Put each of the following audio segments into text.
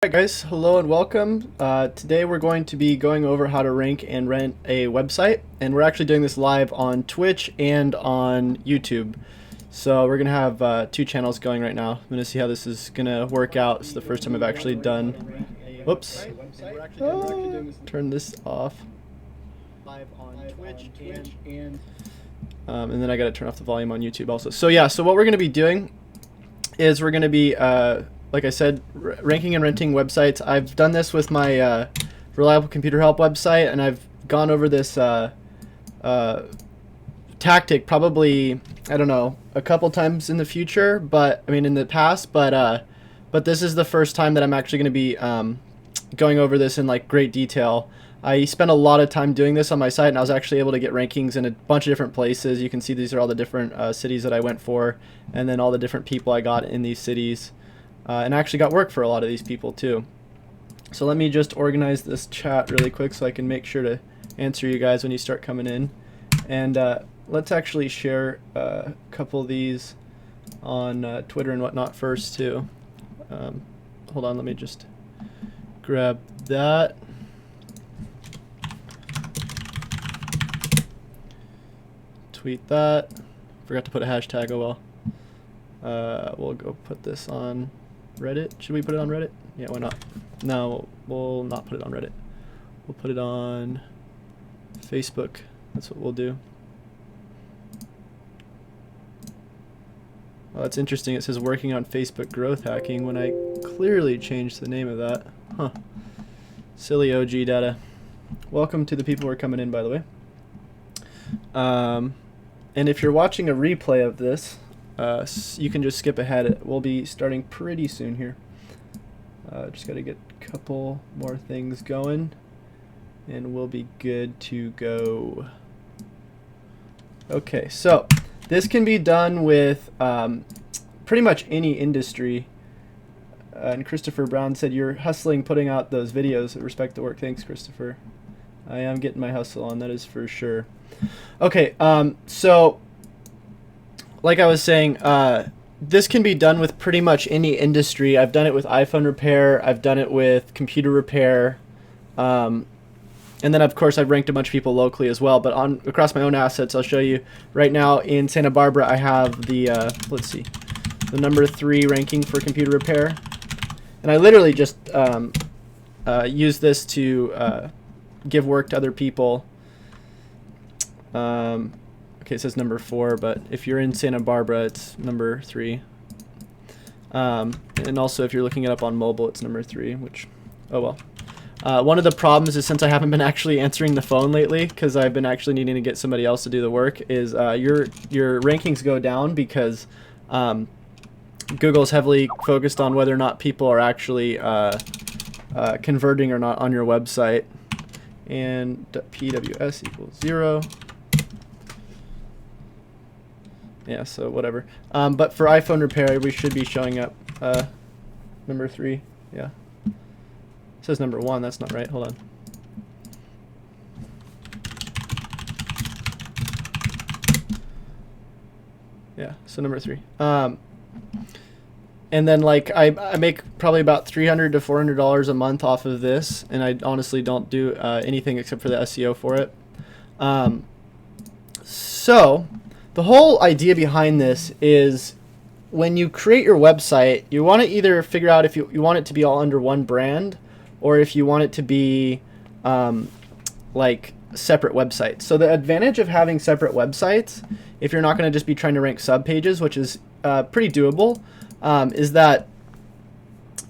Alright guys, hello and welcome. Today we're going to be going over how to rank and rent a website, and we're actually doing this live on Twitch and on YouTube. So we're going to have two channels going right now. I'm going to see how this is going to work out. It's the first time I've actually done... Whoops. Turn this off. Live on Twitch and then I got to turn off the volume on YouTube also. So yeah, so what we're going to be doing is we're going to be... like I said, ranking and renting websites. I've done this with my Reliable Computer Help website, and I've gone over this tactic probably, I don't know, a couple times in the future, but I mean in the past, but this is the first time that I'm actually going to be going over this in like great detail. I spent a lot of time doing this on my site, and I was actually able to get rankings in a bunch of different places. You can see these are all the different cities that I went for, and then all the different people I got in these cities. And I actually got work for a lot of these people too. So let me just organize this chat really quick so I can make sure to answer you guys when you start coming in. And let's actually share a couple of these on Twitter and whatnot first too. Hold on, let me just grab that. Tweet that. Forgot to put a hashtag, oh well. We'll go put this on Reddit. Should we put it on Reddit? Yeah, why not? No, we'll not put it on Reddit. We'll put it on Facebook. That's what we'll do. Oh, that's interesting. It says working on Facebook growth hacking when I clearly changed the name of that. Huh. Silly OG data. Welcome to the people who are coming in, by the way. And if you're watching a replay of this, you can just skip ahead. We'll be starting pretty soon here. Just got to get a couple more things going, and we'll be good to go. Okay, so this can be done with pretty much any industry. And Christopher Brown said, you're hustling putting out those videos at Respect the Work. Thanks, Christopher. I am getting my hustle on, that is for sure. Okay, so... like I was saying, this can be done with pretty much any industry. I've done it with iPhone repair. I've done it with computer repair. And then, of course, I've ranked a bunch of people locally as well. But across my own assets, I'll show you. Right now in Santa Barbara, I have the, let's see, the #3 ranking for computer repair. And I literally just use this to give work to other people. Okay, it says #4, but if you're in Santa Barbara, it's #3. And also, if you're looking it up on mobile, it's #3, which, oh well. One of the problems is, since I haven't been actually answering the phone lately, because I've been actually needing to get somebody else to do the work, is your rankings go down because Google's heavily focused on whether or not people are actually converting or not on your website. And PWS equals 0. Yeah, so whatever. But for iPhone repair, we should be showing up #3. Yeah. It says #1. That's not right. Hold on. Yeah, so #3. And then, like, I make probably about $300 to $400 a month off of this, and I honestly don't do anything except for the SEO for it. So... the whole idea behind this is when you create your website, you want to either figure out if you want it to be all under one brand or if you want it to be like separate websites. So the advantage of having separate websites, if you're not going to just be trying to rank sub pages, which is pretty doable, is that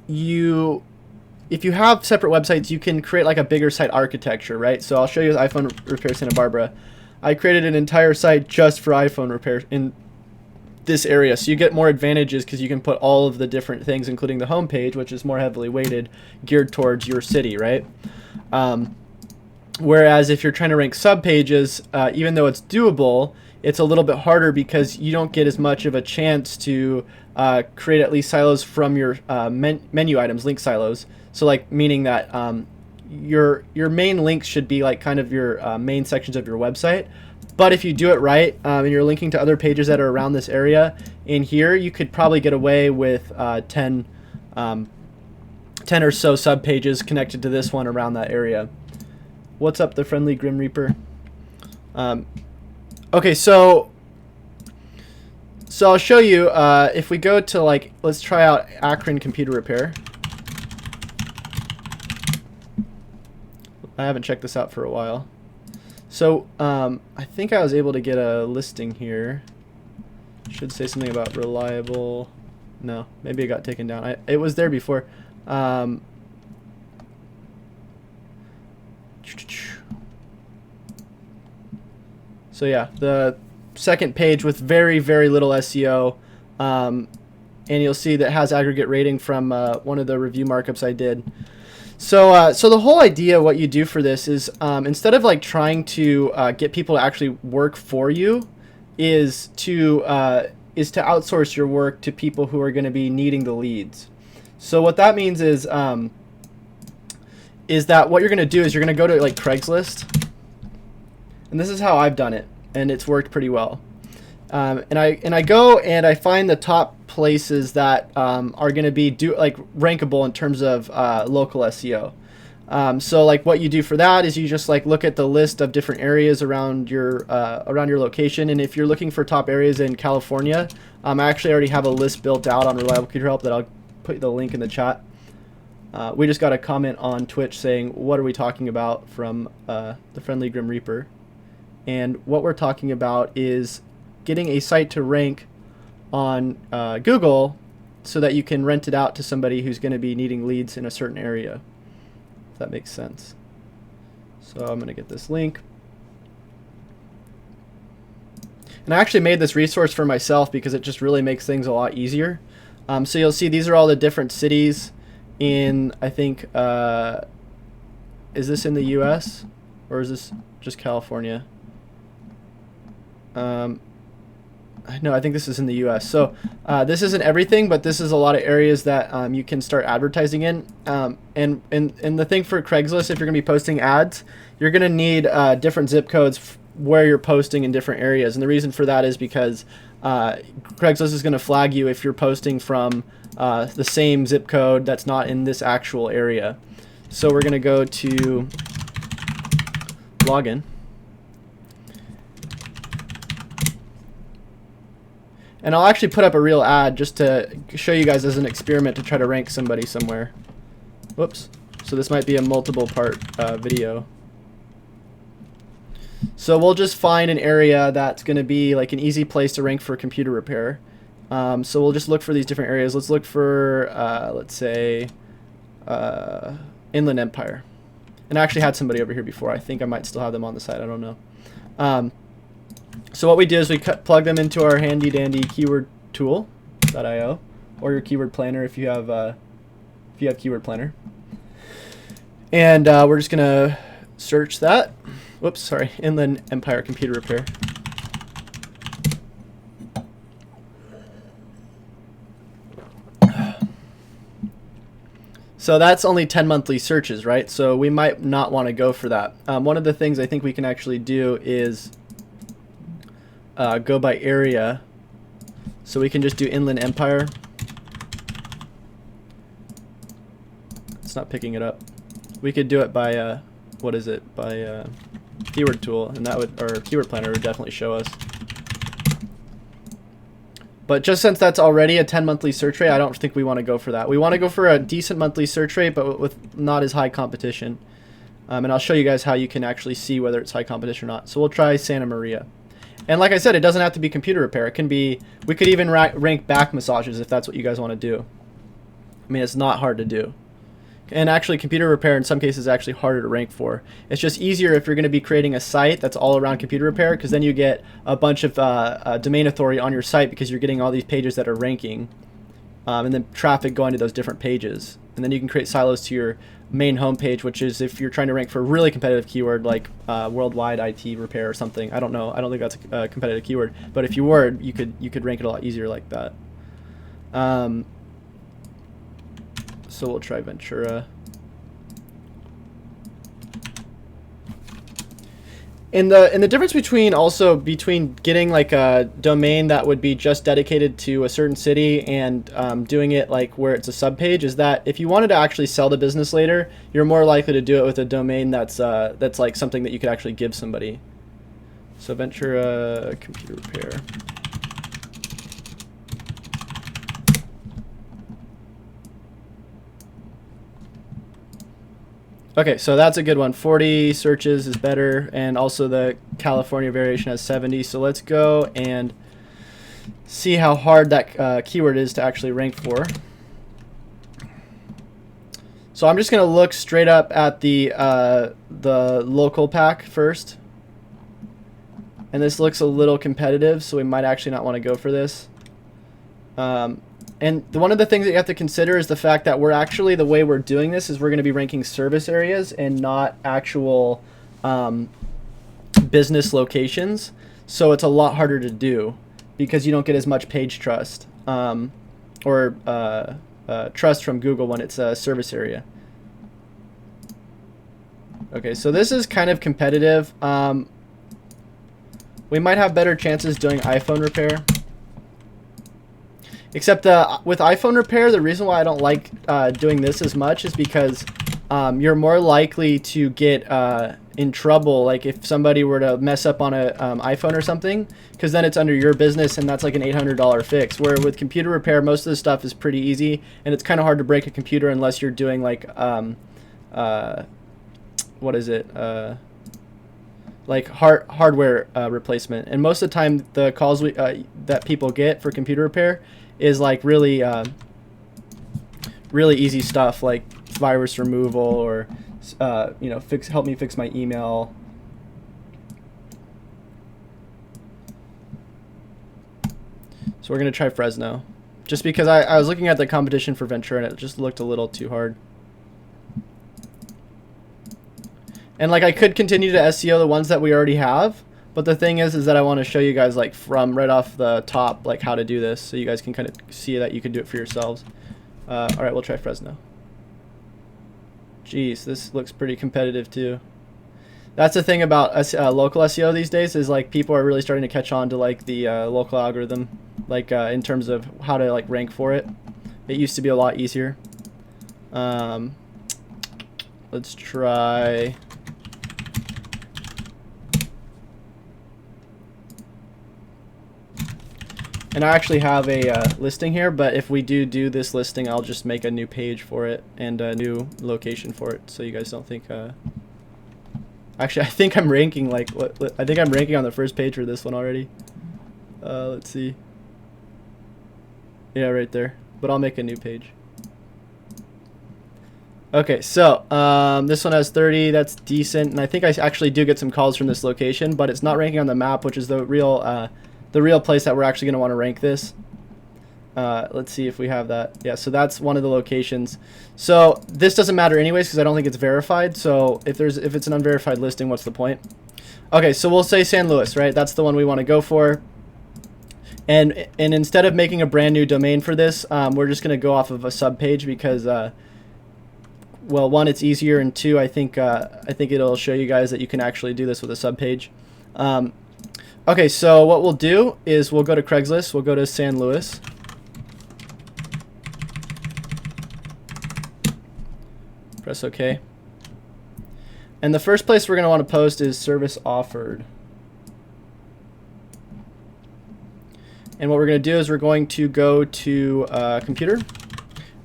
if you have separate websites, you can create like a bigger site architecture, right? So I'll show you with iPhone Repair Santa Barbara. I created an entire site just for iPhone repair in this area. So you get more advantages because you can put all of the different things, including the home page, which is more heavily weighted, geared towards your city, right? Whereas if you're trying to rank sub pages, even though it's doable, it's a little bit harder because you don't get as much of a chance to create at least silos from your menu items, link silos. So like meaning that your main links should be like kind of your main sections of your website. But if you do it right, and you're linking to other pages that are around this area, in here you could probably get away with 10 10 or so sub pages connected to this one around that area. What's up, the friendly Grim Reaper? Okay, so I'll show you, if we go to, like, let's try out Akron Computer Repair. I haven't checked this out for a while. So I think I was able to get a listing here. Should say something about reliable. No, maybe it got taken down. It was there before. So yeah, the second page with very, very little SEO. And you'll see that has aggregate rating from one of the review markups I did. So the whole idea, what you do for this is, instead of like trying to get people to actually work for you, is to outsource your work to people who are going to be needing the leads. So what that means is that what you're going to do is you're going to go to like Craigslist, and this is how I've done it, and it's worked pretty well. And I go and I find the top places that are going to be rankable in terms of local SEO. So like what you do for that is you just like look at the list of different areas around your location, and if you're looking for top areas in California, I actually already have a list built out on Reliable Computer Help that I'll put the link in the chat. We just got a comment on Twitch saying, "What are we talking about?" from the friendly Grim Reaper, and what we're talking about is getting a site to rank on Google so that you can rent it out to somebody who's going to be needing leads in a certain area. If that makes sense. So I'm going to get this link. And I actually made this resource for myself because it just really makes things a lot easier. So you'll see these are all the different cities in, I think, is this in the US or is this just California? No, I think this is in the US. So this isn't everything, but this is a lot of areas that you can start advertising in. And the thing for Craigslist, if you're going to be posting ads, you're going to need different zip codes where you're posting in different areas. And the reason for that is because Craigslist is going to flag you if you're posting from the same zip code that's not in this actual area. So we're going to go to login. And I'll actually put up a real ad just to show you guys as an experiment to try to rank somebody somewhere. Whoops. So this might be a multiple part video. So we'll just find an area that's going to be like an easy place to rank for computer repair. So we'll just look for these different areas. Let's look for, let's say, Inland Empire. And I actually had somebody over here before. I think I might still have them on the site. I don't know. So what we do is we plug them into our handy dandy keyword tool.io, or your keyword planner if you have keyword planner. And we're just gonna search that. Whoops, sorry, Inland Empire Computer Repair. So that's only 10 monthly searches, right? So we might not want to go for that. One of the things I think we can actually do is go by area. So we can just do Inland Empire. It's not picking it up. We could do it by what is it? By keyword tool, and that would, or keyword planner would definitely show us. But just since that's already a 10 monthly search rate, I don't think we want to go for that. We want to go for a decent monthly search rate, but with not as high competition. And I'll show you guys how you can actually see whether it's high competition or not. So we'll try Santa Maria. And like I said, it doesn't have to be computer repair. It can be, we could even rank back massages if that's what you guys want to do. I mean, it's not hard to do. And actually, computer repair in some cases is actually harder to rank for. It's just easier if you're going to be creating a site that's all around computer repair, because then you get a bunch of domain authority on your site because you're getting all these pages that are ranking, and then traffic going to those different pages. And then you can create silos to your main homepage, which is if you're trying to rank for a really competitive keyword like worldwide IT repair or something. I don't know. I don't think that's a competitive keyword, but if you were, you could rank it a lot easier like that. So we'll try Ventura. And the difference between getting like a domain that would be just dedicated to a certain city and doing it like where it's a subpage is that if you wanted to actually sell the business later, you're more likely to do it with a domain that's like something that you could actually give somebody. So Ventura computer repair. Okay, so that's a good one. 40 searches is better, and also the California variation has 70. So let's go and see how hard that keyword is to actually rank for. So I'm just going to look straight up at the local pack first. And this looks a little competitive, so we might actually not want to go for this. And one of the things that you have to consider is the fact that we're actually, the way we're doing this is we're going to be ranking service areas and not actual business locations. So it's a lot harder to do because you don't get as much page trust or trust from Google when it's a service area. Okay, so this is kind of competitive. We might have better chances doing iPhone repair. Except with iPhone repair, the reason why I don't like doing this as much is because you're more likely to get in trouble, like if somebody were to mess up on a iPhone or something, because then it's under your business and that's like an $800 fix. Where with computer repair, most of the stuff is pretty easy, and it's kind of hard to break a computer unless you're doing like what is it? Like hardware replacement. And most of the time, the calls that people get for computer repair is like really easy stuff, like virus removal or you know, help me fix my email. So we're gonna try Fresno, just because I was looking at the competition for Ventura and it just looked a little too hard. And like I could continue to SEO the ones that we already have, but the thing is that I want to show you guys like from right off the top like how to do this, so you guys can kind of see that you can do it for yourselves. All right, we'll try Fresno. Jeez, this looks pretty competitive too. That's the thing about local SEO these days is like people are really starting to catch on to like the local algorithm, like in terms of how to like rank for it. It used to be a lot easier. Let's try. And I actually have a listing here, but if we do this listing, I'll just make a new page for it and a new location for it, so you guys don't think. Actually, I think I'm ranking like I think I'm ranking on the first page for this one already. Let's see. Yeah, right there. But I'll make a new page. Okay, so this one has 30. That's decent, and I think I actually do get some calls from this location, but it's not ranking on the map, which is the real place that we're actually going to want to rank this. Let's see if we have that. Yeah, so that's one of the locations. So this doesn't matter anyways because I don't think it's verified. So if it's an unverified listing, what's the point? Okay, so we'll say San Luis, right? That's the one we want to go for. And instead of making a brand new domain for this, we're just going to go off of a subpage because, well, one, it's easier, and two, I think it'll show you guys that you can actually do this with a subpage. Okay, so what we'll do is we'll go to Craigslist. We'll go to San Luis. Press OK. And the first place we're going to want to post is service offered. And what we're going to do is we're going to go to computer.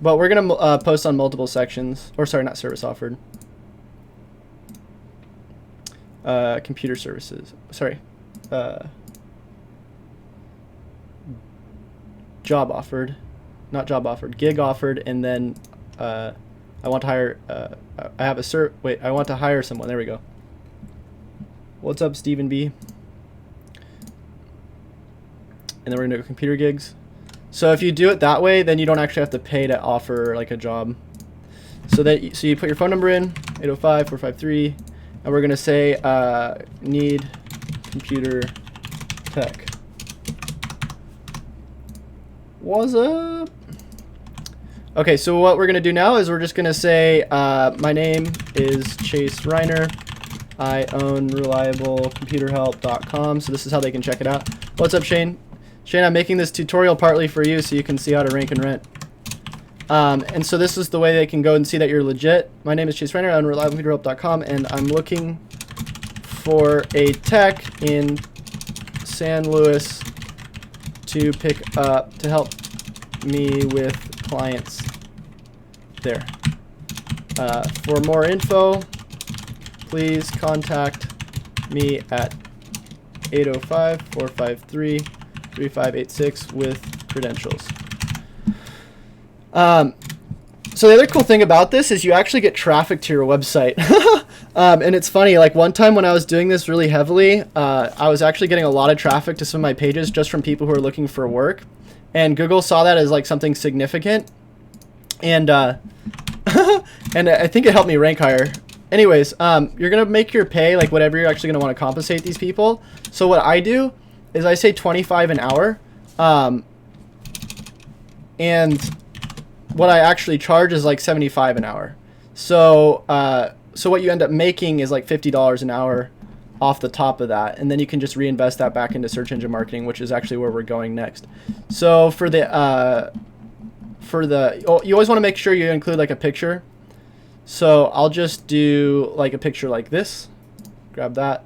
But we're going to post on multiple sections. Or sorry, not service offered. Computer services. Sorry. Job offered, not job offered, gig offered, and then I want to hire. I have a wait. I want to hire someone. There we go. What's up, Stephen B? And then we're gonna go computer gigs. So if you do it that way, then you don't actually have to pay to offer like a job. So you put your phone number in 805-453, and we're gonna say need computer tech. What's up? Okay, so what we're gonna do now is we're just gonna say my name is Chase Reiner. I own reliablecomputerhelp.com. So this is how they can check it out. What's up, Shane? Shane, I'm making this tutorial partly for you so you can see how to rank and rent. And so this is the way they can go and see that you're legit. My name is Chase Reiner. I own reliablecomputerhelp.com, and I'm looking for a tech in San Luis to pick up, to help me with clients there. For more info, please contact me at 805-453-3586 with credentials. So the other cool thing about this is you actually get traffic to your website. And it's funny, like one time when I was doing this really heavily, I was actually getting a lot of traffic to some of my pages just from people who are looking for work. And Google saw that as like something significant. And, and I think it helped me rank higher. Anyways, you're going to make your pay like whatever you're actually going to want to compensate these people. So what I do is I say 25 an hour. And what I actually charge is like 75 an hour. So, so what you end up making is like $50 an hour off the top of that. And then you can just reinvest that back into search engine marketing, which is actually where we're going next. So for the, you always want to make sure you include like a picture. So I'll just do like a picture like this, grab that.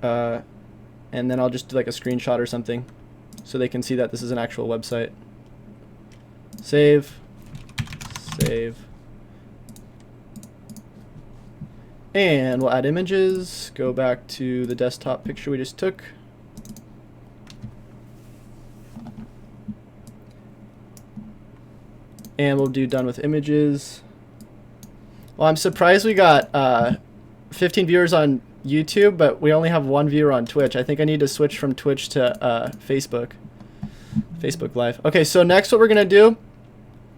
And then I'll just do like a screenshot or something so they can see that this is an actual website. Save, save. And we'll add images, go back to the desktop picture we just took. And we'll do done with images. Well, I'm surprised we got 15 viewers on YouTube, but we only have 1 viewer on Twitch. I think I need to switch from Twitch to Facebook Live. Okay, so next what we're gonna do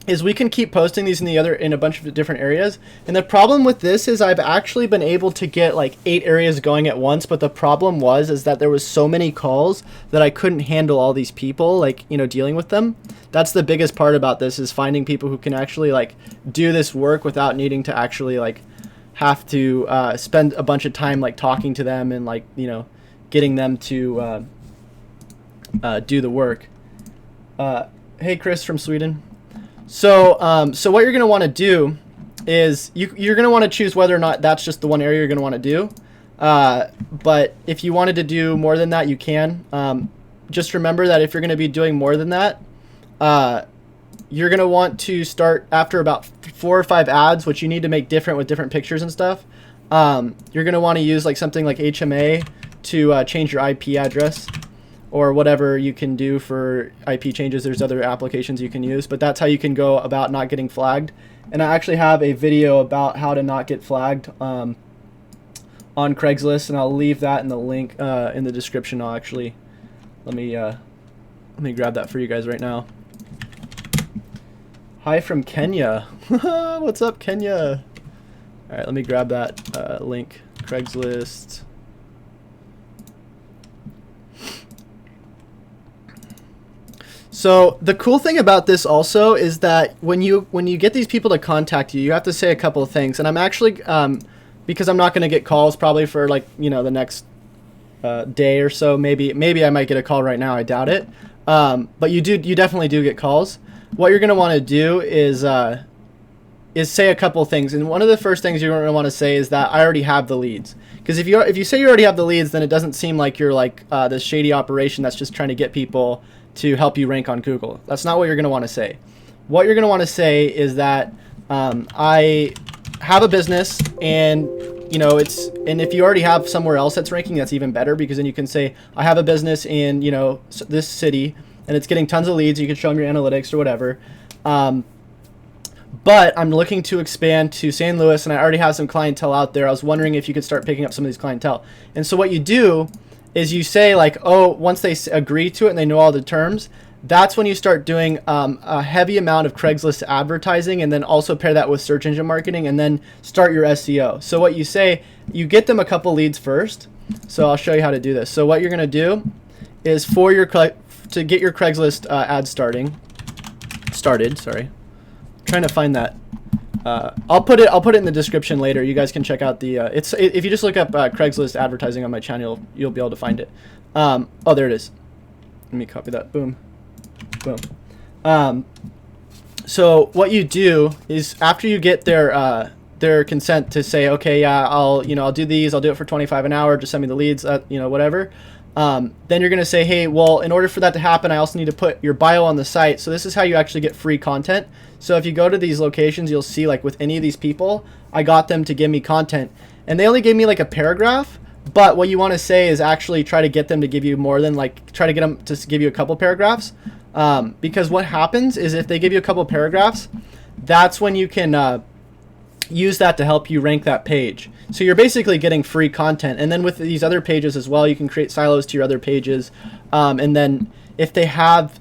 is we can keep posting these in a bunch of different areas. And the problem with this is I've actually been able to get like 8 areas going at once, but the problem is that there was so many calls that I couldn't handle all these people, like, you know, dealing with them. That's the biggest part about this, is finding people who can actually like do this work without needing to actually like have to spend a bunch of time like talking to them and like, you know, getting them to do the work. Hey, Chris from Sweden. So, so what you're going to want to do is you're going to want to choose whether or not that's just the one area you're going to want to do. But if you wanted to do more than that, you can. Just remember that if you're going to be doing more than that, you're going to want to start after about 4 or 5 ads, which you need to make different with different pictures and stuff. You're going to want to use like something like HMA to change your IP address, or whatever you can do for IP changes. There's other applications you can use, but that's how you can go about not getting flagged. And I actually have a video about how to not get flagged on Craigslist, and I'll leave that in the link in the description. I'll actually, let me grab that for you guys right now. Hi from Kenya. What's up, Kenya? All right, let me grab that link, Craigslist. So the cool thing about this also is that when you get these people to contact you, you have to say a couple of things. And I'm actually, because I'm not going to get calls probably for like, you know, the next day or so, maybe I might get a call right now. I doubt it. But you definitely do get calls. What you're going to want to do is say a couple of things. And one of the first things you're going to want to say is that I already have the leads. Because if you say you already have the leads, then it doesn't seem like you're like this shady operation that's just trying to get people to help you rank on Google. That's not what you're going to want to say. What you're going to want to say is that I have a business, and you know and if you already have somewhere else that's ranking, that's even better, because then you can say I have a business in, you know, this city, and it's getting tons of leads. You can show them your analytics or whatever. But I'm looking to expand to San Luis, and I already have some clientele out there. I was wondering if you could start picking up some of these clientele. And so what you do is you say like, oh, once they agree to it and they know all the terms, that's when you start doing a heavy amount of Craigslist advertising, and then also pair that with search engine marketing, and then start your SEO. So what you say, you get them a couple leads first. So I'll show you how to do this. So what you're going to do is to get your Craigslist ad started. Sorry, I'm trying to find that I'll put it in the description later. You guys can check out the if you just look up Craigslist advertising on my channel, you'll be able to find it. Oh, there it is. Let me copy that. Boom, boom. So what you do is after you get their consent to say, okay, yeah, I'll do these. I'll do it for 25 an hour. Just send me the leads. Whatever. Then you're gonna say, hey, well, in order for that to happen, I also need to put your bio on the site. So this is how you actually get free content. So if you go to these locations, you'll see like with any of these people, I got them to give me content, and they only gave me like a paragraph. But what you want to say is actually try to get them to give you more than try to get them to give you a couple paragraphs. Because what happens is if they give you a couple paragraphs, that's when you can use that to help you rank that page. So you're basically getting free content. And then with these other pages as well, you can create silos to your other pages. And then if they have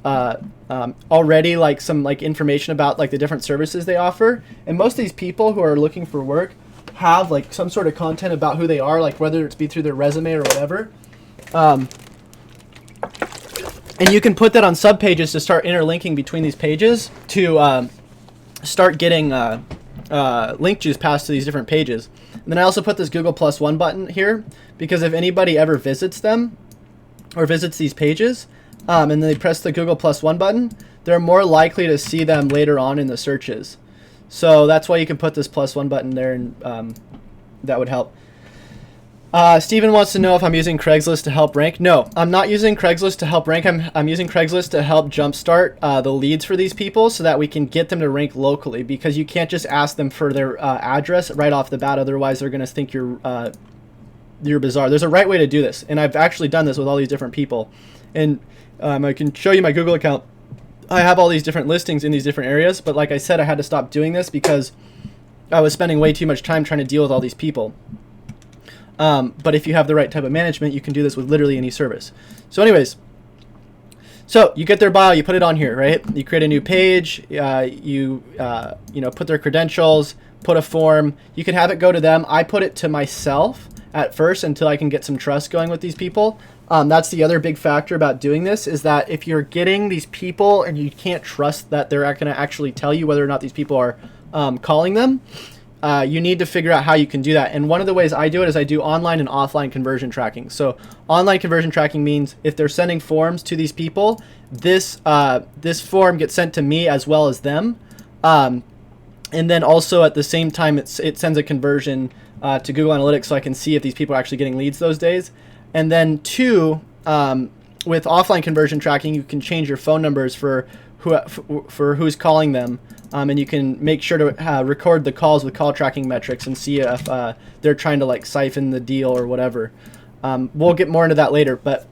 already like some information about like the different services they offer, and most of these people who are looking for work have like some sort of content about who they are, like whether it's be through their resume or whatever. And you can put that on sub pages to start interlinking between these pages to start getting link juice passed to these different pages. And then I also put this Google +1 button here because if anybody ever visits them or visits these pages and then they press the Google +1 button, they're more likely to see them later on in the searches. So that's why you can put this +1 button there, and that would help. Steven wants to know if I'm using Craigslist to help rank. No, I'm not using Craigslist to help rank. I'm using Craigslist to help jumpstart the leads for these people so that we can get them to rank locally, because you can't just ask them for their address right off the bat. Otherwise, they're going to think you're bizarre. There's a right way to do this, and I've actually done this with all these different people. And I can show you my Google account. I have all these different listings in these different areas, but like I said, I had to stop doing this because I was spending way too much time trying to deal with all these people. But if you have the right type of management, you can do this with literally any service. So anyways, so you get their bio, you put it on here, right? You create a new page, you put their credentials, put a form. You can have it go to them. I put it to myself at first until I can get some trust going with these people. That's the other big factor about doing this, is that if you're getting these people and you can't trust that they're going to actually tell you whether or not these people are calling them, you need to figure out how you can do that. And one of the ways I do it is I do online and offline conversion tracking. So online conversion tracking means if they're sending forms to these people, this form gets sent to me as well as them. And then also at the same time, it sends a conversion to Google Analytics so I can see if these people are actually getting leads those days. And then two, with offline conversion tracking, you can change your phone numbers for who's calling them. And you can make sure to record the calls with call tracking metrics and see if they're trying to like siphon the deal or whatever. We'll get more into that later. But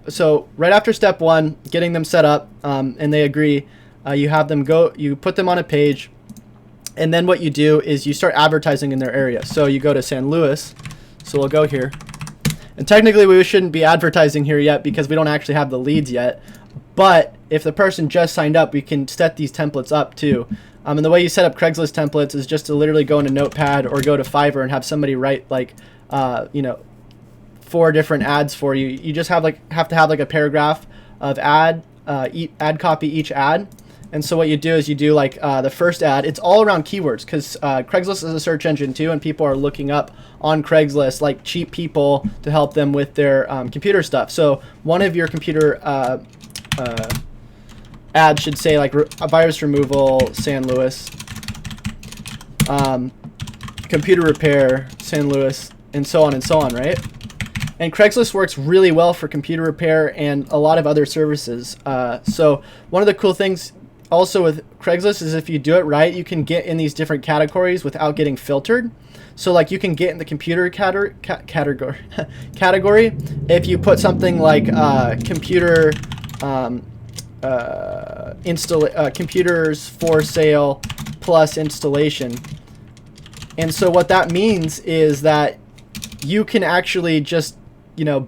so right after step one, getting them set up and they agree, you have them go, you put them on a page, and then what you do is you start advertising in their area. So you go to San Luis. So we'll go here. And technically we shouldn't be advertising here yet because we don't actually have the leads yet. But if the person just signed up, we can set these templates up too. And the way you set up Craigslist templates is just to literally go into Notepad or go to Fiverr and have somebody write like, 4 different ads for you. You just have to have like a paragraph of ad copy each ad. And so what you do is you do like the first ad. It's all around keywords because Craigslist is a search engine too, and people are looking up on Craigslist like cheap people to help them with their computer stuff. So one of your computer ads should say like virus removal San Luis, computer repair San Luis, and so on, right? And Craigslist works really well for computer repair and a lot of other services. So one of the cool things also with Craigslist is if you do it right, you can get in these different categories without getting filtered. So like you can get in the computer category if you put something like computer computers for sale plus installation. And so what that means is that you can actually just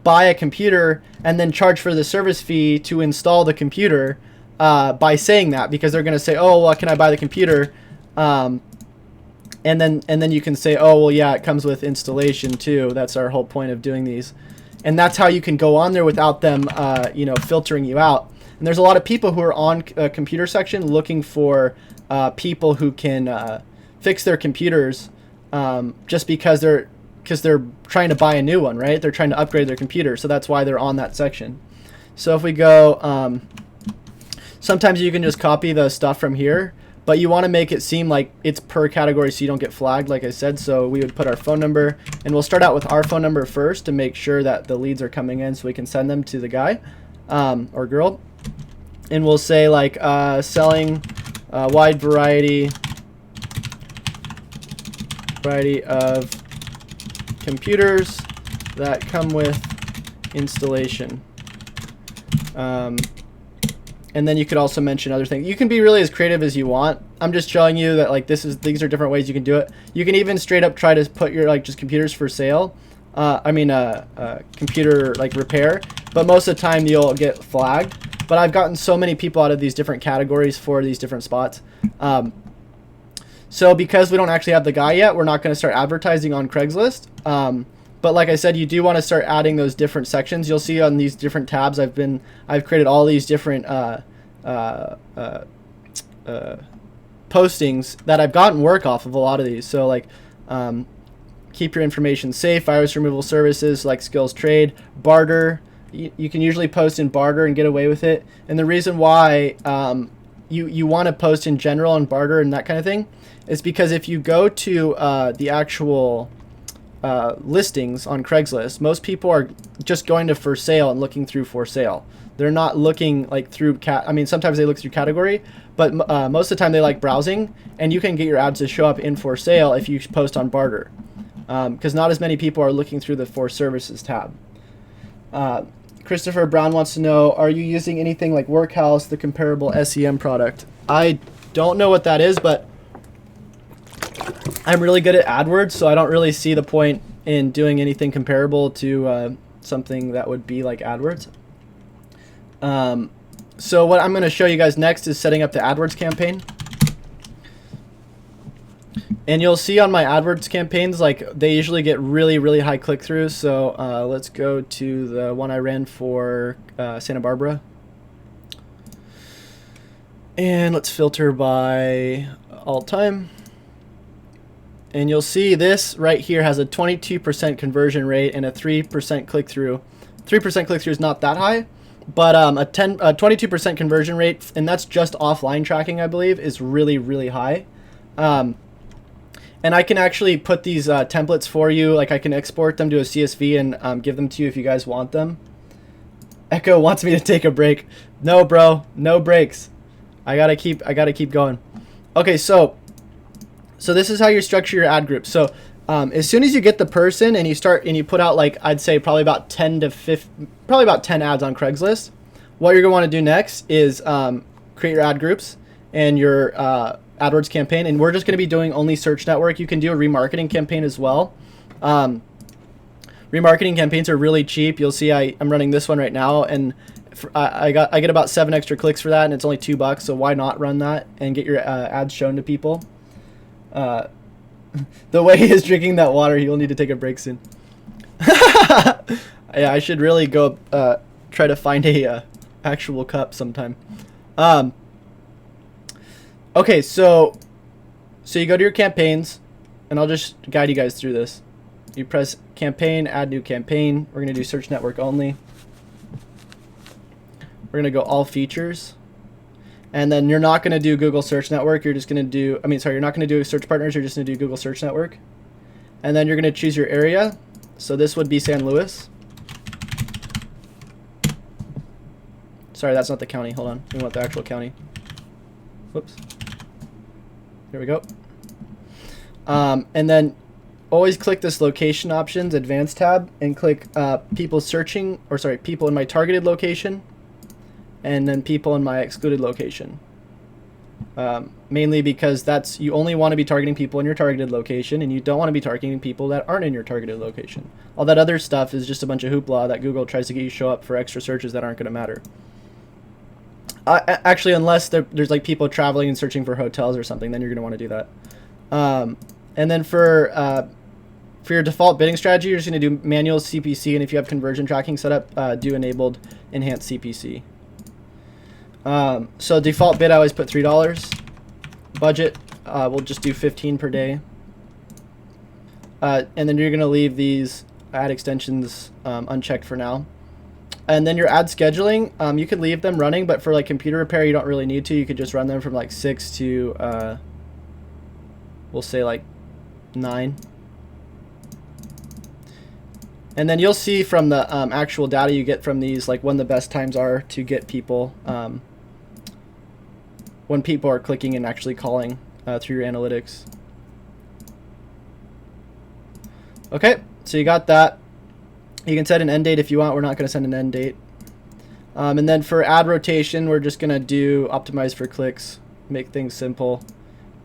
buy a computer and then charge for the service fee to install the computer by saying that, because they're going to say, oh, well, can I buy the computer? And then you can say, oh, well, yeah, it comes with installation too. That's our whole point of doing these. And that's how you can go on there without them, filtering you out. And there's a lot of people who are on a computer section looking for people who can fix their computers just because they're trying to buy a new one, right? They're trying to upgrade their computer, so that's why they're on that section. So if we go, sometimes you can just copy the stuff from here, but you want to make it seem like it's per category so you don't get flagged, like I said. So we would put our phone number, and we'll start out with our phone number first to make sure that the leads are coming in so we can send them to the guy or girl. And we'll say like selling a wide variety of computers that come with installation. And then you could also mention other things. You can be really as creative as you want. I'm just showing you that like these are different ways you can do it. You can even straight up try to put your like just computers for sale. Computer like repair. But most of the time you'll get flagged. But I've gotten so many people out of these different categories for these different spots. So because we don't actually have the guy yet, we're not going to start advertising on Craigslist. But like I said, you do want to start adding those different sections. You'll see on these different tabs, I've created all these different postings that I've gotten work off of a lot of these. So like keep your information safe, virus removal services like skills trade, barter. You can usually post in barter and get away with it. And the reason why you want to post in general and barter and that kind of thing is because if you go to the actual listings on Craigslist, most people are just going to for sale and looking through for sale. They're not looking like through sometimes they look through category, but most of the time they like browsing, and you can get your ads to show up in for sale if you post on barter, because not as many people are looking through the for services tab. Christopher Brown wants to know, are you using anything like Workhouse, the comparable SEM product? I don't know what that is, but I'm really good at Adwords, so I don't really see the point in doing anything comparable to something that would be like Adwords. So what I'm going to show you guys next is setting up the Adwords campaign. And you'll see on my Adwords campaigns, like they usually get really, really high click-throughs. So let's go to the one I ran for Santa Barbara. And let's filter by all time. And you'll see this right here has a 22% conversion rate and a 3% click-through. 3% click-through is not that high, but a 22% conversion rate, and that's just offline tracking, I believe, is really, really high. And I can actually put these templates for you. Like I can export them to a CSV and give them to you if you guys want them. Echo wants me to take a break. No, bro, no breaks. I gotta keep going. Okay, so this is how you structure your ad group. So as soon as you get the person and you put out, like I'd say probably about 10 ads on Craigslist, what you're gonna want to do next is create your ad groups and your AdWords campaign. And we're just gonna be doing only search network. You can do a remarketing campaign as well. Remarketing campaigns are really cheap. You'll see I'm running this one right now, and I get about 7 extra clicks for that, and it's only $2. So why not run that and get your ads shown to people? The way he is drinking that water, he will need to take a break soon. Yeah, I should really go try to find a actual cup sometime. Okay, so you go to your campaigns, and I'll just guide you guys through this. You press campaign, add new campaign. We're gonna do search network only. We're gonna go all features. And then you're not going to do Google Search Network. You're just going to do, you're not going to do Search Partners. You're just going to do Google Search Network. And then you're going to choose your area. So this would be San Luis. Sorry, that's not the county. Hold on. We want the actual county. Whoops. Here we go. And then always click this location options, advanced tab, and click people in my targeted location. And then people in my excluded location. Mainly because you only want to be targeting people in your targeted location, and you don't want to be targeting people that aren't in your targeted location. All that other stuff is just a bunch of hoopla that Google tries to get you to show up for extra searches that aren't going to matter. Actually, unless there's like people traveling and searching for hotels or something, then you're going to want to do that. And then for your default bidding strategy, you're just going to do manual CPC, and if you have conversion tracking set up, do enabled enhanced CPC. So default bid, I always put $3. Budget, we'll just do 15 per day. And then you're going to leave these ad extensions unchecked for now. And then your ad scheduling, you could leave them running, but for like computer repair, you don't really need to. You could just run them from like 6 to, we'll say like 9. And then you'll see from the actual data you get from these, like when the best times are to get people, when people are clicking and actually calling through your analytics. Okay, so you got that. You can set an end date if you want. We're not going to send an end date. And then for ad rotation, we're just going to do optimize for clicks, make things simple,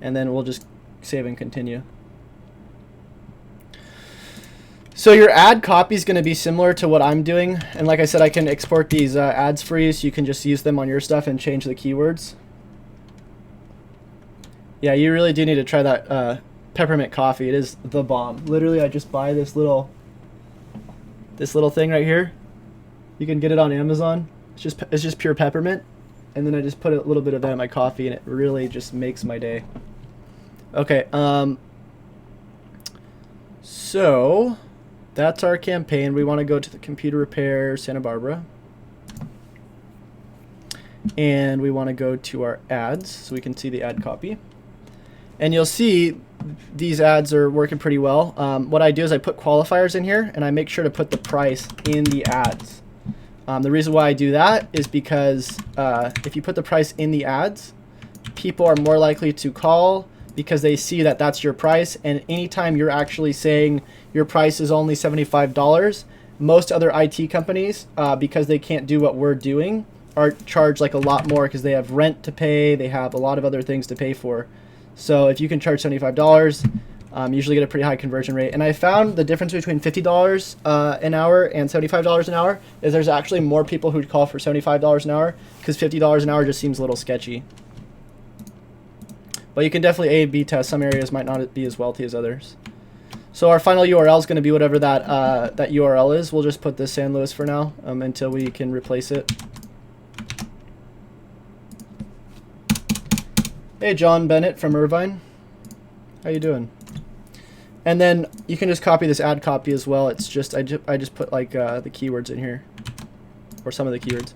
and then we'll just save and continue. So your ad copy is going to be similar to what I'm doing. And like I said, I can export these ads for you, so you can just use them on your stuff and change the keywords. Yeah, you really do need to try that peppermint coffee. It is the bomb. Literally, I just buy this little thing right here. You can get it on Amazon. It's just pure peppermint, and then I just put a little bit of that in my coffee, and it really just makes my day. Okay, so that's our campaign. We want to go to the computer repair Santa Barbara, and we want to go to our ads so we can see the ad copy. And you'll see these ads are working pretty well. What I do is I put qualifiers in here, and I make sure to put the price in the ads. The reason why I do that is because if you put the price in the ads, people are more likely to call because they see that that's your price. And anytime you're actually saying your price is only $75, most other IT companies, because they can't do what we're doing, are charged like a lot more because they have rent to pay, they have a lot of other things to pay for. So if you can charge $75, usually get a pretty high conversion rate. And I found the difference between $50 an hour and $75 an hour is there's actually more people who call for $75 an hour because $50 an hour just seems a little sketchy. But you can definitely A/B test. Some areas might not be as wealthy as others. So our final URL is going to be whatever that URL is. We'll just put this San Luis for now until we can replace it. Hey, John Bennett from Irvine. How you doing? And then you can just copy this ad copy as well. It's just I just put like the keywords in here, or some of the keywords.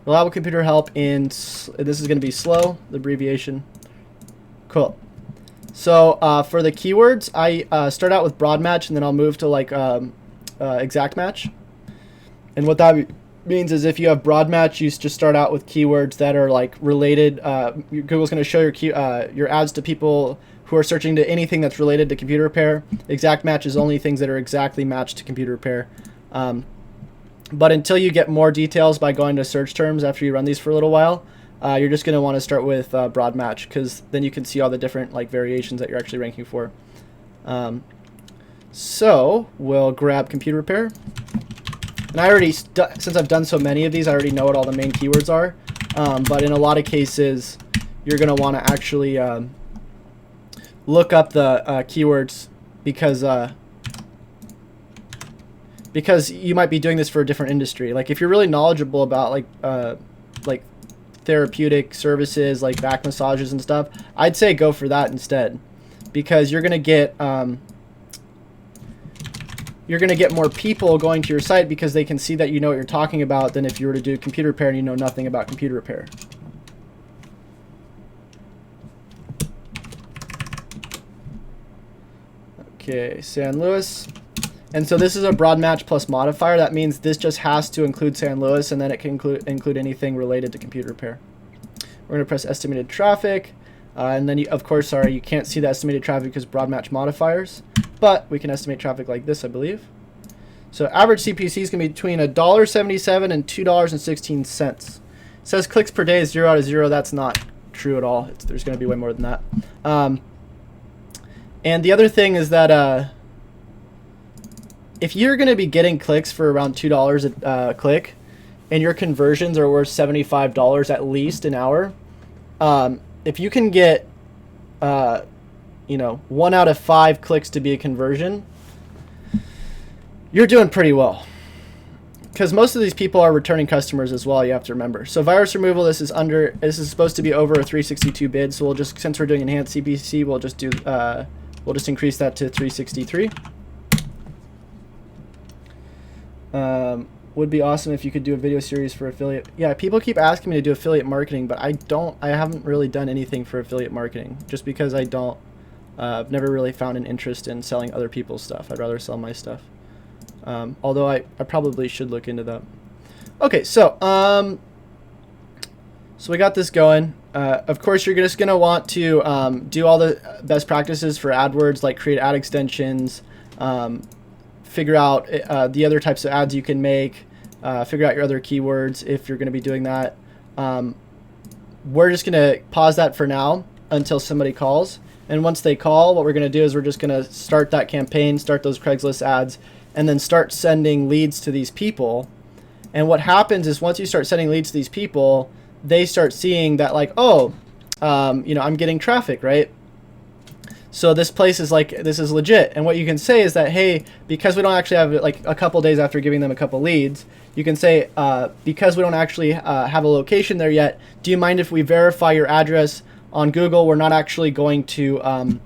Reliable computer help in. This is going to be slow. The abbreviation. Cool. So for the keywords, I start out with broad match, and then I'll move to like exact match. And what that means is if you have broad match, you just start out with keywords that are like related. Google's going to show your ads to people who are searching to anything that's related to computer repair. Exact match is only things that are exactly matched to computer repair. But until you get more details by going to search terms after you run these for a little while, you're just going to want to start with broad match, because then you can see all the different like variations that you're actually ranking for. So we'll grab computer repair. And I already, since I've done so many of these, I already know what all the main keywords are. But in a lot of cases, you're going to want to actually look up the keywords because you might be doing this for a different industry. Like if you're really knowledgeable about like therapeutic services, like back massages and stuff, I'd say go for that instead, because you're going to get more people going to your site because they can see that you know what you're talking about than if you were to do computer repair and you know nothing about computer repair. Okay, San Luis. And so this is a broad match plus modifier. That means this just has to include San Luis, and then it can include anything related to computer repair. We're going to press estimated traffic. And then, of course, you can't see the estimated traffic because broad match modifiers. But we can estimate traffic like this, I believe. So average CPC is going to be between $1.77 and $2.16. It says clicks per day is 0 out of 0. That's not true at all. There's going to be way more than that. And the other thing is that if you're going to be getting clicks for around $2 a click, and your conversions are worth $75 at least an hour, if you can get 1 out of 5 clicks to be a conversion, you're doing pretty well. because most of these people are returning customers as well, you have to remember. So virus removal, this is supposed to be over a 362 bid. So we'll just, since we're doing enhanced CPC, we'll just increase that to 363. Would be awesome if you could do a video series for affiliate. Yeah, people keep asking me to do affiliate marketing, but I haven't really done anything for affiliate marketing just because I've never really found an interest in selling other people's stuff. I'd rather sell my stuff. Although I probably should look into that. Okay, so we got this going. Of course, you're just gonna want to do all the best practices for AdWords, like create ad extensions, figure out the other types of ads you can make, figure out your other keywords if you're going to be doing that. We're just going to pause that for now until somebody calls. And once they call, what we're going to do is we're just going to start that campaign, start those Craigslist ads, and then start sending leads to these people. And what happens is once you start sending leads to these people, they start seeing that like, oh, I'm getting traffic, right? So this place is like, this is legit. And what you can say is that, hey, because we don't actually have like a couple days after giving them a couple leads, you can say, because we don't actually have a location there yet, do you mind if we verify your address on Google? We're not actually going to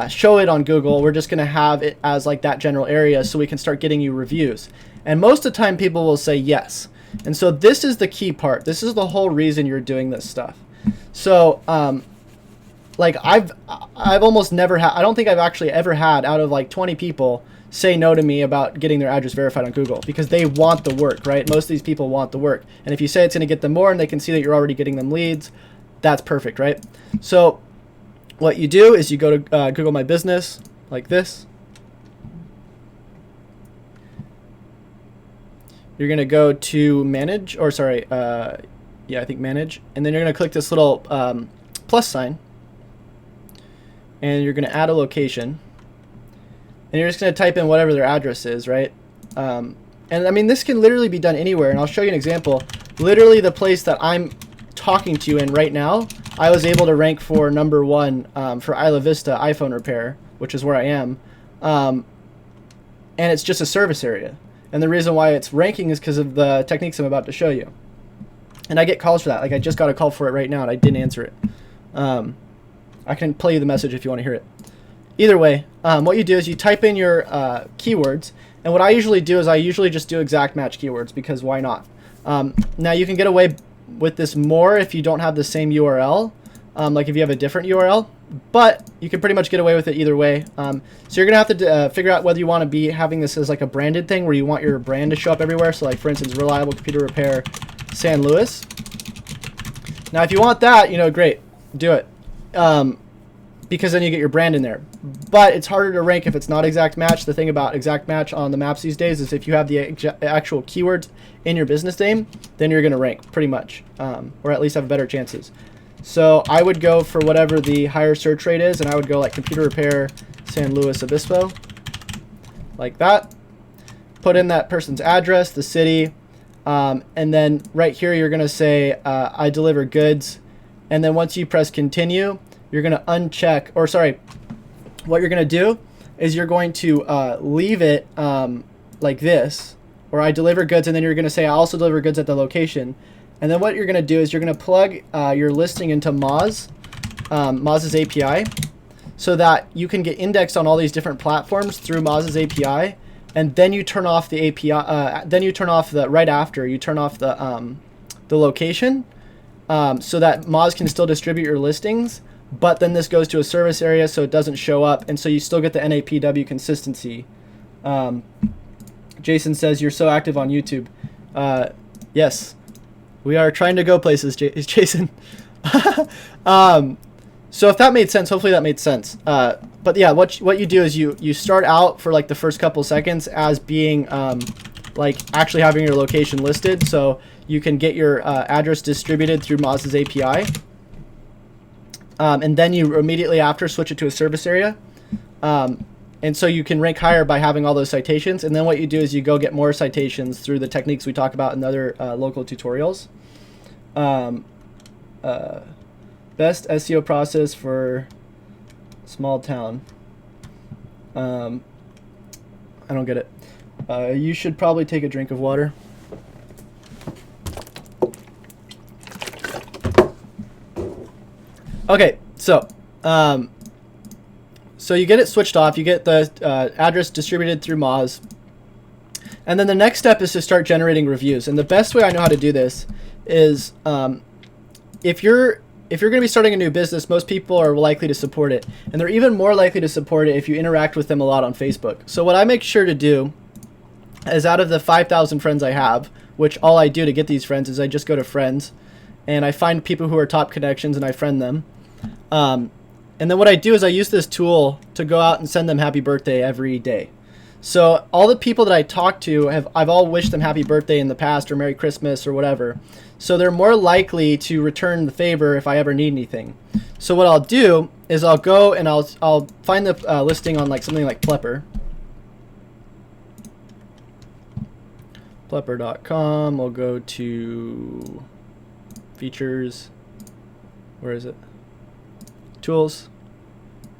show it on Google. We're just going to have it as like that general area so we can start getting you reviews. And most of the time people will say yes. And so this is the key part. This is the whole reason you're doing this stuff. So, like I've almost never had, I don't think I've actually ever had out of like 20 people say no to me about getting their address verified on Google because they want the work, right? Most of these people want the work. And if you say it's going to get them more and they can see that you're already getting them leads, that's perfect, right? So what you do is you go to Google My Business like this. You're going to go to manage, or sorry, I think manage. And then you're going to click this little plus sign. And you're going to add a location. And you're just going to type in whatever their address is, right? And I mean, this can literally be done anywhere. And I'll show you an example. Literally the place that I'm talking to you in right now, I was able to rank for #1 for Isla Vista iPhone repair, which is where I am. And it's just a service area. And the reason why it's ranking is because of the techniques I'm about to show you. And I get calls for that. Like I just got a call for it right now and I didn't answer it. I can play you the message if you want to hear it. Either way, what you do is you type in your keywords. And what I usually do is I usually just do exact match keywords because why not? Now you can get away with this more if you don't have the same URL, like if you have a different URL. But you can pretty much get away with it either way. So you're going to have to figure out whether you want to be having this as like a branded thing where you want your brand to show up everywhere. So like for instance, Reliable Computer Repair San Luis. Now if you want that, great, do it. Because then you get your brand in there. But it's harder to rank if it's not exact match. The thing about exact match on the maps these days is if you have the actual keywords in your business name, then you're going to rank pretty much, or at least have better chances. So I would go for whatever the higher search rate is, and I would go like computer repair San Luis Obispo, like that. Put in that person's address, the city, and then right here you're going to say I deliver goods. And then once you press continue, you're going to uncheck, or sorry, what you're going to do is you're going to leave it like this, or I deliver goods, and then you're going to say I also deliver goods at the location. And then what you're going to do is you're going to plug your listing into Moz's API so that you can get indexed on all these different platforms through Moz's API. And then you turn off the API, then you turn off right after you turn off the location so that Moz can still distribute your listings. But then this goes to a service area so it doesn't show up. And so you still get the NAPW consistency. Jason says, you're so active on YouTube. Yes, we are trying to go places, Jason. So if that made sense, hopefully that made sense. But yeah, what you do is you start out for like the first couple seconds as being like actually having your location listed. So you can get your address distributed through Moz's API. And then you immediately after switch it to a service area. And so you can rank higher by having all those citations. And then what you do is you go get more citations through the techniques we talk about in other local tutorials. Best SEO process for small town. I don't get it. You should probably take a drink of water. Okay, so so you get it switched off. You get the address distributed through Moz. And then the next step is to start generating reviews. And the best way I know how to do this is if you're going to be starting a new business, most people are likely to support it. And they're even more likely to support it if you interact with them a lot on Facebook. So what I make sure to do is, out of the 5,000 friends I have, which all I do to get these friends is I just go to friends and I find people who are top connections and I friend them. And then what I do is I use this tool to go out and send them happy birthday every day. So all the people that I talk to, I've all wished them happy birthday in the past or Merry Christmas or whatever. So they're more likely to return the favor if I ever need anything. So what I'll do is I'll go and I'll find the listing on like something like Plepper. Plepper.com. We'll go to features. Where is it? Tools.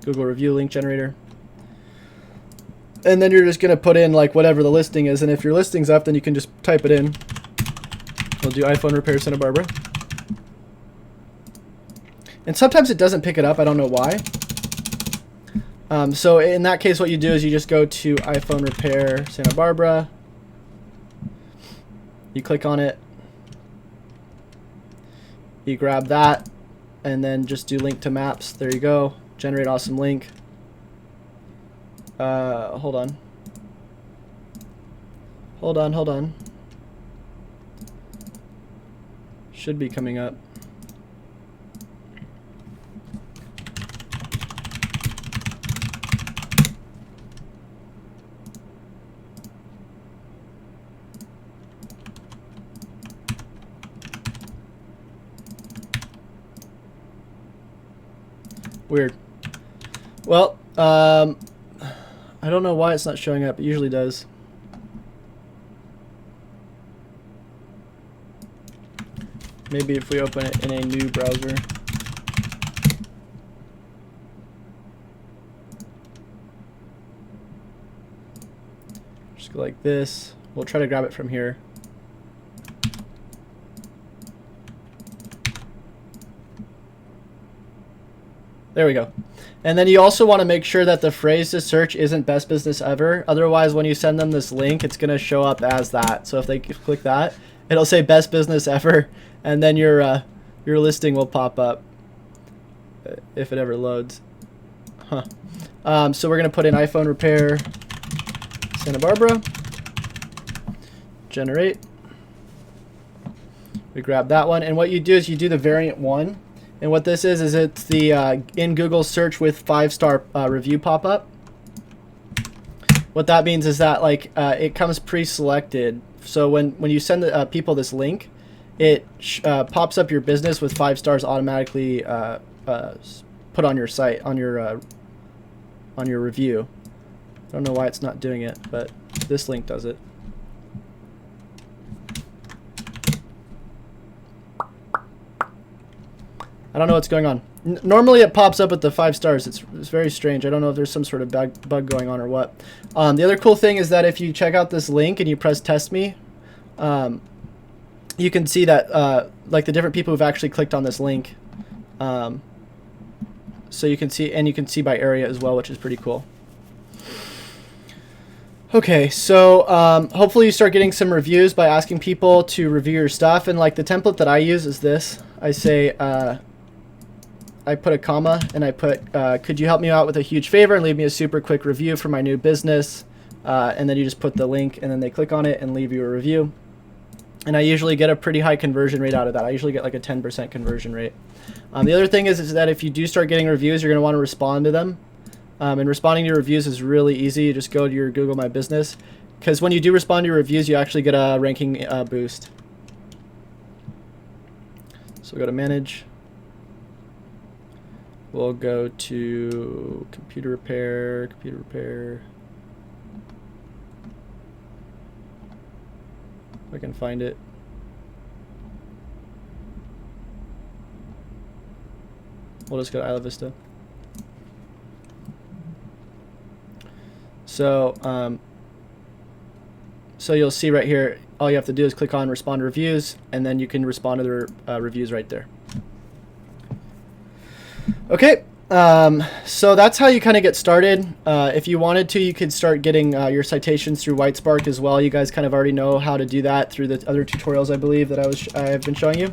Google review link generator. And then you're just going to put in like whatever the listing is. And if your listing's up, then you can just type it in. We'll do iPhone repair Santa Barbara. And sometimes it doesn't pick it up. I don't know why. So in that case, what you do is you just go to iPhone repair Santa Barbara. You click on it. You grab that. And then just do link to maps. There you go. Generate awesome link. Hold on. Hold on. Should be coming up. Weird. Well, I don't know why it's not showing up. It usually does. Maybe if we open it in a new browser. Just go like this. We'll try to grab it from here. There we go. And then you also want to make sure that the phrase to search isn't best business ever. Otherwise, when you send them this link, it's going to show up as that. So if they click that, it'll say best business ever, and then your listing will pop up if it ever loads. Huh. So we're going to put in iPhone repair Santa Barbara. Generate. We grab that one, and what you do is you do the variant 1. And what this is it's the in Google search with 5-star review pop-up. What that means is that like it comes pre-selected. So when you send people this link, it pops up your business with 5 stars automatically put on your site, on your review. I don't know why it's not doing it, but this link does it. I don't know what's going on. Normally it pops up with the 5 stars. It's very strange. I don't know if there's some sort of bug going on or what. The other cool thing is that if you check out this link and you press test me, you can see that like the different people who've actually clicked on this link. So you can see, and you can see by area as well, which is pretty cool. Okay, so hopefully you start getting some reviews by asking people to review your stuff. And like the template that I use is this. I say, I put a comma and I put, could you help me out with a huge favor and leave me a super quick review for my new business? And then you just put the link and then they click on it and leave you a review. And I usually get a pretty high conversion rate out of that. I usually get like a 10% conversion rate. The other thing is that if you do start getting reviews, you're going to want to respond to them. And responding to your reviews is really easy. You just go to your Google My Business. Because when you do respond to your reviews, you actually get a ranking boost. So we'll go to Manage. We'll go to Computer Repair. If I can find it. We'll just go to Isla Vista. So, so you'll see right here, all you have to do is click on Respond to Reviews, and then you can respond to the reviews right there. Okay, so that's how you kind of get started. If you wanted to, you could start getting your citations through Whitespark as well. You guys kind of already know how to do that through the other tutorials, I believe, that I've been showing you.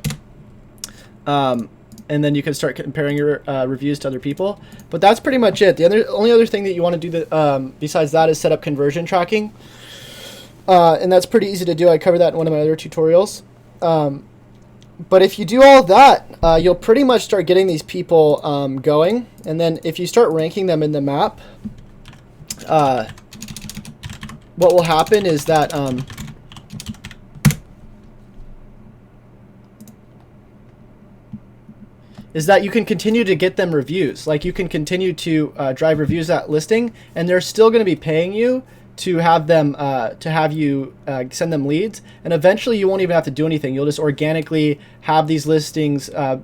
And then you can start comparing your reviews to other people. But that's pretty much it. The only other thing that you want to do besides that is set up conversion tracking. And that's pretty easy to do. I covered that in one of my other tutorials. But if you do all that, you'll pretty much start getting these people going. And then if you start ranking them in the map, what will happen is that you can continue to get them reviews. Like, you can continue to drive reviews at listing, and they're still going to be paying you to have them send them leads, and eventually you won't even have to do anything. You'll just organically have these listings and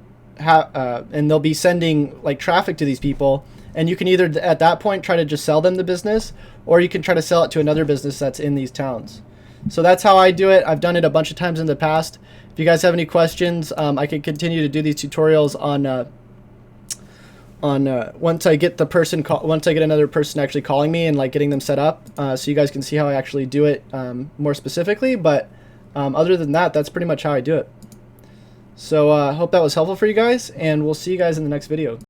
they'll be sending like traffic to these people, and you can either at that point try to just sell them the business, or you can try to sell it to another business that's in these towns. So that's how I do it. I've done it a bunch of times in the past. If you guys have any questions, I can continue to do these tutorials once I get another person actually calling me and like getting them set up, so you guys can see how I actually do it more specifically. But other than that, that's pretty much how I do it. So hope that was helpful for you guys, and we'll see you guys in the next video.